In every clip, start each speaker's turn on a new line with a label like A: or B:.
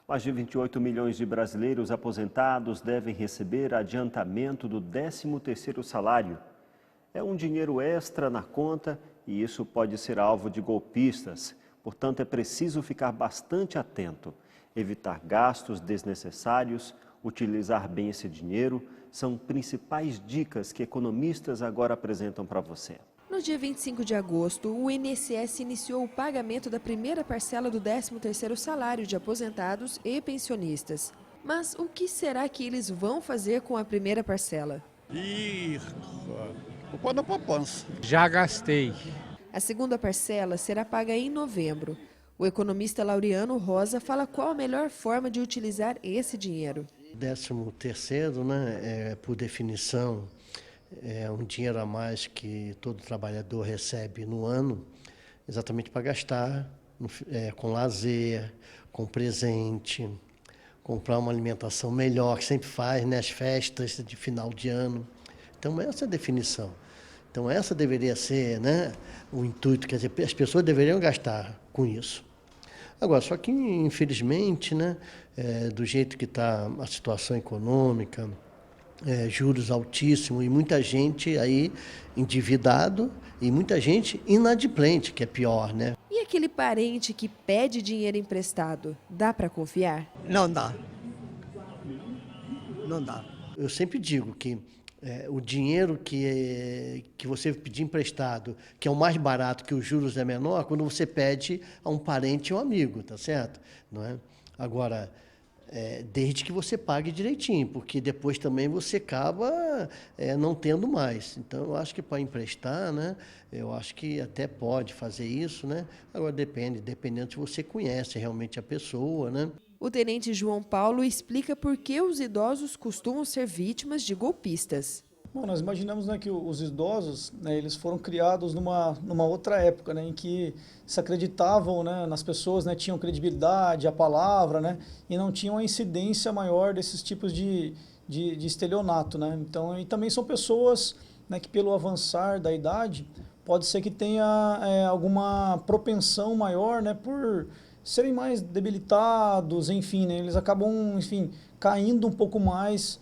A: Mais de 28 milhões de brasileiros aposentados devem receber adiantamento do 13º salário. É um dinheiro extra na conta e isso pode ser alvo de golpistas. Portanto, é preciso ficar bastante atento, evitar gastos desnecessários, utilizar bem esse dinheiro. São principais dicas que economistas agora apresentam para você.
B: No dia 25 de agosto, o INSS iniciou o pagamento da primeira parcela do 13º salário de aposentados e pensionistas. Mas o que será que eles vão fazer com a primeira parcela?
C: Vou pôr na poupança.
D: Já gastei.
B: A segunda parcela será paga em novembro. O economista Laureano Rosa fala qual a melhor forma de utilizar esse dinheiro.
E: 13º, por definição, é um dinheiro a mais que todo trabalhador recebe no ano, exatamente para gastar com lazer, com presente, comprar uma alimentação melhor, que sempre faz, as festas de final de ano. Então, essa é a definição. Então, essa deveria ser o intuito, quer dizer, as pessoas deveriam gastar com isso. Agora, só que, infelizmente, do jeito que está a situação econômica, juros altíssimos e muita gente aí endividado e muita gente inadimplente, que é pior,
B: E aquele parente que pede dinheiro emprestado, dá para confiar?
C: Não dá. Não dá.
E: Eu sempre digo que o dinheiro que você pedir emprestado, que é o mais barato, que os juros é menor, quando você pede a um parente ou amigo, tá certo? Não é? Agora, desde que você pague direitinho, porque depois também você acaba não tendo mais. Então, eu acho que para emprestar, eu acho que até pode fazer isso, Agora dependendo se você conhece realmente a pessoa,
B: O tenente João Paulo explica por que os idosos costumam ser vítimas de golpistas.
F: Bom, nós imaginamos que os idosos, eles foram criados numa outra época, em que se acreditavam nas pessoas, tinham credibilidade, a palavra, e não tinham a incidência maior desses tipos de estelionato. Então, e também são pessoas que pelo avançar da idade, pode ser que tenha alguma propensão maior por serem mais debilitados, enfim, eles acabam, caindo um pouco mais,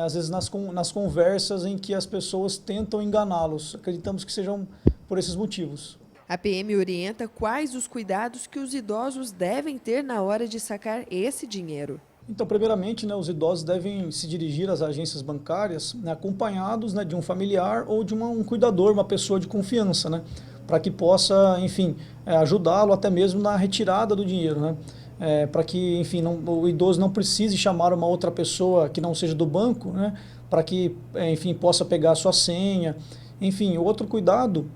F: às vezes nas conversas em que as pessoas tentam enganá-los. Acreditamos que sejam por esses motivos.
B: A PM orienta quais os cuidados que os idosos devem ter na hora de sacar esse dinheiro.
F: Então, primeiramente, os idosos devem se dirigir às agências bancárias acompanhados de um familiar ou de um cuidador, uma pessoa de confiança, para que possa, ajudá-lo até mesmo na retirada do dinheiro, para que, o idoso não precise chamar uma outra pessoa que não seja do banco, para que, possa pegar a sua senha. Enfim, outro cuidado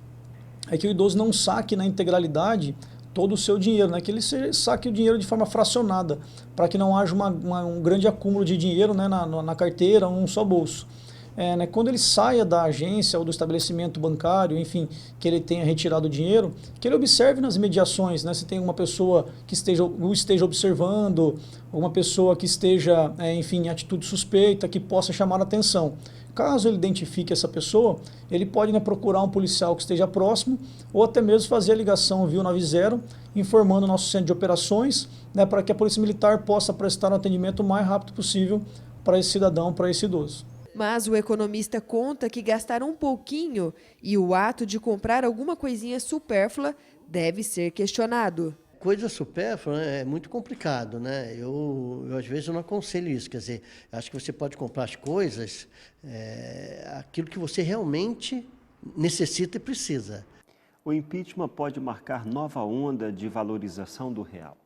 F: é que o idoso não saque na integralidade todo o seu dinheiro, que ele saque o dinheiro de forma fracionada, para que não haja um grande acúmulo de dinheiro na carteira ou num só bolso. Quando ele saia da agência ou do estabelecimento bancário, que ele tenha retirado o dinheiro, que ele observe nas imediações, se tem uma pessoa que o esteja observando, uma pessoa que esteja, em atitude suspeita, que possa chamar a atenção. Caso ele identifique essa pessoa, ele pode procurar um policial que esteja próximo ou até mesmo fazer a ligação via 90, informando o nosso centro de operações, para que a Polícia Militar possa prestar um atendimento o mais rápido possível para esse cidadão, para esse idoso.
B: Mas o economista conta que gastar um pouquinho e o ato de comprar alguma coisinha supérflua deve ser questionado.
E: Coisa supérflua é muito complicado, Eu às vezes não aconselho isso, quer dizer, acho que você pode comprar as coisas, aquilo que você realmente necessita e precisa.
A: O impeachment pode marcar nova onda de valorização do real.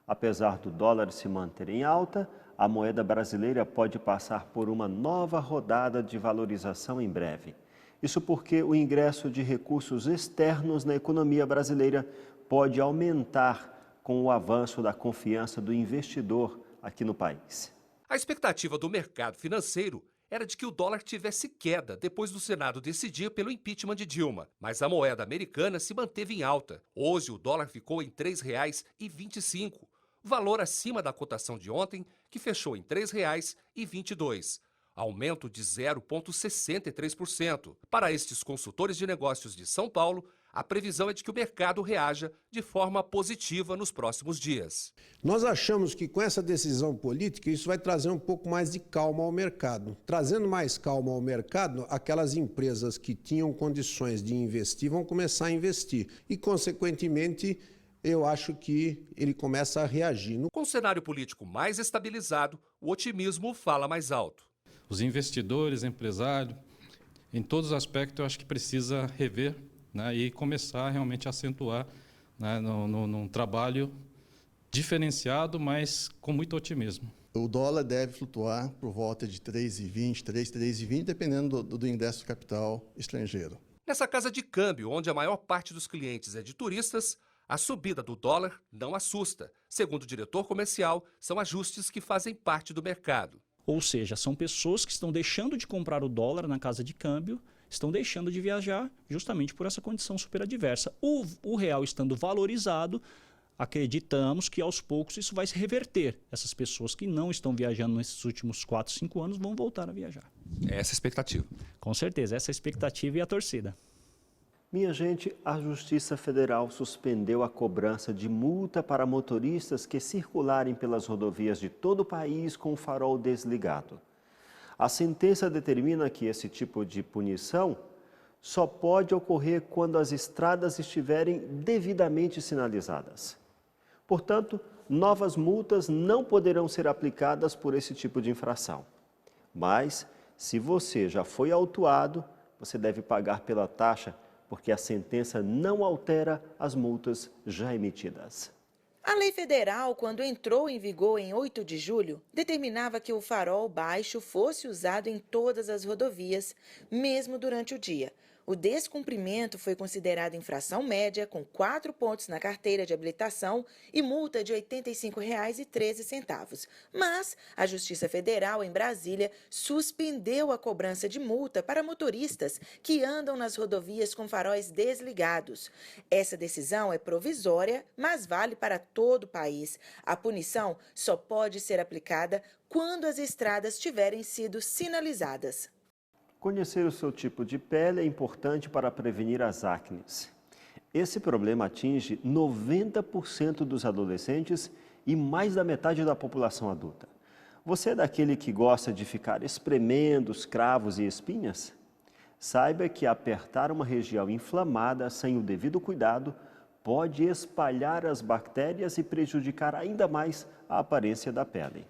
A: Apesar do dólar se manter em alta, a moeda brasileira pode passar por uma nova rodada de valorização em breve. Isso porque o ingresso de recursos externos na economia brasileira pode aumentar com o avanço da confiança do investidor aqui no país.
G: A expectativa do mercado financeiro era de que o dólar tivesse queda depois do Senado decidir pelo impeachment de Dilma, mas a moeda americana se manteve em alta. Hoje o dólar ficou em R$ 3,25, valor acima da cotação de ontem, que fechou em R$ 3,22, aumento de 0,63%. Para estes consultores de negócios de São Paulo, A previsão é de que o mercado reaja de forma positiva nos próximos dias.
C: Nós achamos que com essa decisão política isso vai trazer um pouco mais de calma ao mercado. Trazendo mais calma ao mercado, aquelas empresas que tinham condições de investir vão começar a investir e, consequentemente, eu acho que ele começa a reagir.
G: Com o cenário político mais estabilizado, o otimismo fala mais alto.
D: Os investidores, empresários, em todos os aspectos, eu acho que precisa rever, né, e começar realmente a acentuar, né, num trabalho diferenciado, mas com muito otimismo.
H: O dólar deve flutuar por volta de 3,20, 3,20, dependendo do ingresso de capital estrangeiro.
G: Nessa casa de câmbio, onde a maior parte dos clientes é de turistas, a subida do dólar não assusta. Segundo o diretor comercial, são ajustes que fazem parte do mercado.
I: Ou seja, são pessoas que estão deixando de comprar o dólar na casa de câmbio, estão deixando de viajar justamente por essa condição super adversa. O real estando valorizado, acreditamos que aos poucos isso vai se reverter. Essas pessoas que não estão viajando nesses últimos 4, 5 anos vão voltar a viajar.
G: Essa é a expectativa.
I: Com certeza, essa é a expectativa e a torcida.
A: Minha gente, a Justiça Federal suspendeu a cobrança de multa para motoristas que circularem pelas rodovias de todo o país com o farol desligado. A sentença determina que esse tipo de punição só pode ocorrer quando as estradas estiverem devidamente sinalizadas. Portanto, novas multas não poderão ser aplicadas por esse tipo de infração. Mas, se você já foi autuado, você deve pagar pela taxa, porque a sentença não altera as multas já emitidas.
J: A lei federal, quando entrou em vigor em 8 de julho, determinava que o farol baixo fosse usado em todas as rodovias, mesmo durante o dia. O descumprimento foi considerado infração média, com 4 pontos na carteira de habilitação e multa de R$ 85,13. Mas a Justiça Federal, em Brasília, suspendeu a cobrança de multa para motoristas que andam nas rodovias com faróis desligados. Essa decisão é provisória, mas vale para todo o país. A punição só pode ser aplicada quando as estradas tiverem sido sinalizadas.
A: Conhecer o seu tipo de pele é importante para prevenir as acnes. Esse problema atinge 90% dos adolescentes e mais da metade da população adulta. Você é daquele que gosta de ficar espremendo os cravos e espinhas? Saiba que apertar uma região inflamada sem o devido cuidado pode espalhar as bactérias e prejudicar ainda mais a aparência da pele.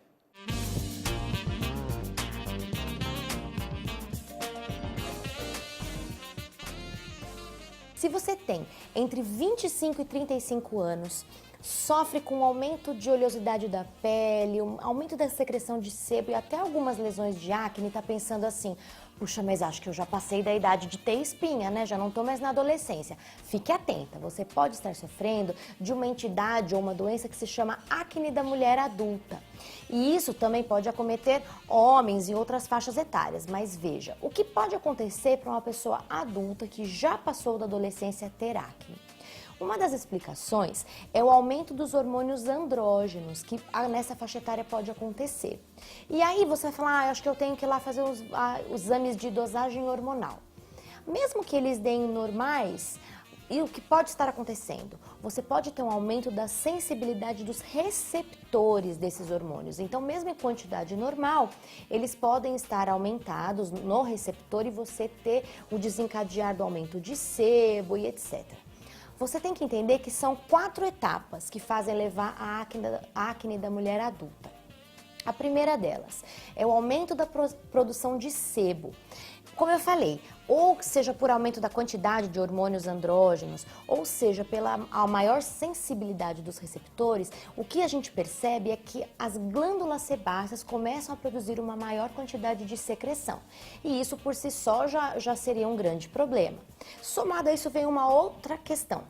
K: Se você tem entre 25 e 35 anos, sofre com um aumento de oleosidade da pele, um aumento da secreção de sebo e até algumas lesões de acne, está pensando assim, puxa, mas acho que eu já passei da idade de ter espinha, né? Já não estou mais na adolescência. Fique atenta, você pode estar sofrendo de uma entidade ou uma doença que se chama acne da mulher adulta. E isso também pode acometer homens em outras faixas etárias. Mas veja, o que pode acontecer para uma pessoa adulta que já passou da adolescência ter acne? Uma das explicações é o aumento dos hormônios andrógenos, que nessa faixa etária pode acontecer. E aí você vai falar, acho que eu tenho que ir lá fazer os exames de dosagem hormonal. Mesmo que eles deem normais, e o que pode estar acontecendo? Você pode ter um aumento da sensibilidade dos receptores desses hormônios. Então, mesmo em quantidade normal, eles podem estar aumentados no receptor e você ter o desencadear do aumento de sebo e etc. Você tem que entender que são 4 etapas que fazem levar à acne da mulher adulta. A primeira delas é o aumento da produção de sebo. Como eu falei, ou seja por aumento da quantidade de hormônios andrógenos, ou seja pela maior sensibilidade dos receptores, o que a gente percebe é que as glândulas sebáceas começam a produzir uma maior quantidade de secreção. E isso por si só já seria um grande problema. Somado a isso vem uma outra questão.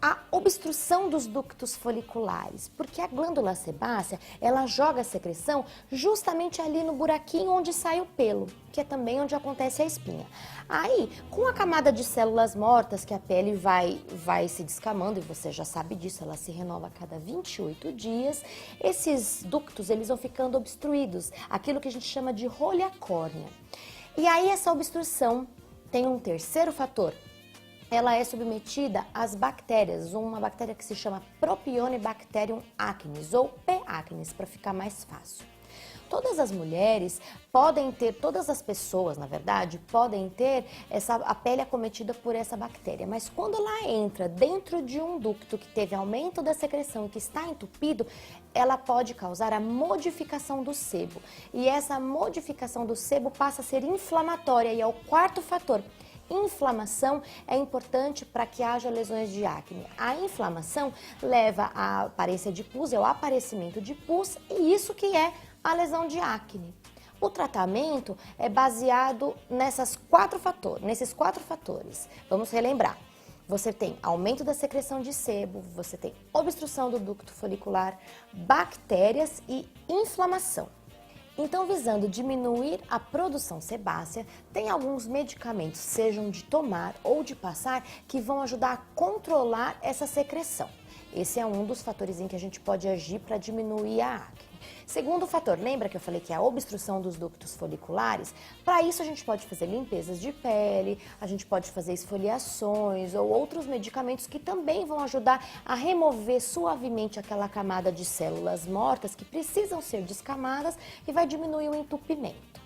K: A obstrução dos ductos foliculares, porque a glândula sebácea, ela joga a secreção justamente ali no buraquinho onde sai o pelo, que é também onde acontece a espinha. Aí, com a camada de células mortas, que a pele vai se descamando, e você já sabe disso, ela se renova a cada 28 dias, esses ductos, eles vão ficando obstruídos, aquilo que a gente chama de rolha córnea. E aí, essa obstrução tem um terceiro fator, ela é submetida às bactérias, uma bactéria que se chama Propionibacterium acnes, ou P. acnes, para ficar mais fácil. Todas as mulheres podem ter, todas as pessoas, na verdade, podem ter a pele acometida por essa bactéria. Mas quando ela entra dentro de um ducto que teve aumento da secreção e que está entupido, ela pode causar a modificação do sebo. E essa modificação do sebo passa a ser inflamatória e é o quarto fator. Inflamação é importante para que haja lesões de acne. A inflamação leva à aparência de pus, é o aparecimento de pus, e isso que é a lesão de acne. O tratamento é baseado nesses quatro fatores. Vamos relembrar. Você tem aumento da secreção de sebo, você tem obstrução do ducto folicular, bactérias e inflamação. Então, visando diminuir a produção sebácea, tem alguns medicamentos, sejam de tomar ou de passar, que vão ajudar a controlar essa secreção. Esse é um dos fatores em que a gente pode agir para diminuir a acne. Segundo fator, lembra que eu falei que é a obstrução dos ductos foliculares? Para isso a gente pode fazer limpezas de pele, a gente pode fazer esfoliações ou outros medicamentos que também vão ajudar a remover suavemente aquela camada de células mortas que precisam ser descamadas e vai diminuir o entupimento.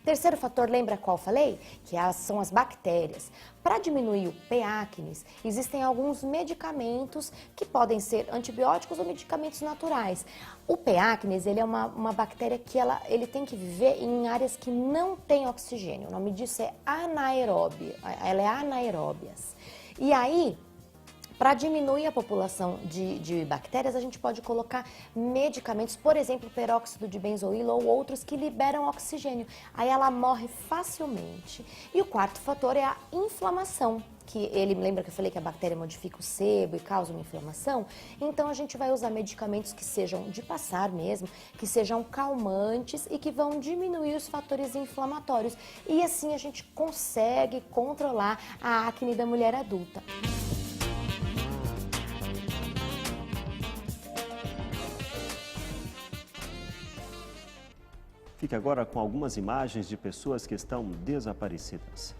K: Terceiro fator, lembra qual falei? Que são as bactérias. Para diminuir o P. acnes, existem alguns medicamentos que podem ser antibióticos ou medicamentos naturais. O P. acnes, ele é uma bactéria que ele tem que viver em áreas que não tem oxigênio. O nome disso é anaeróbia. Ela é anaeróbias. E aí, para diminuir a população de bactérias, a gente pode colocar medicamentos, por exemplo, peróxido de benzoíla ou outros que liberam oxigênio. Aí ela morre facilmente. E o quarto fator é a inflamação, que lembra que eu falei que a bactéria modifica o sebo e causa uma inflamação? Então a gente vai usar medicamentos que sejam de passar mesmo, que sejam calmantes e que vão diminuir os fatores inflamatórios. E assim a gente consegue controlar a acne da mulher adulta.
A: Fique agora com algumas imagens de pessoas que estão desaparecidas.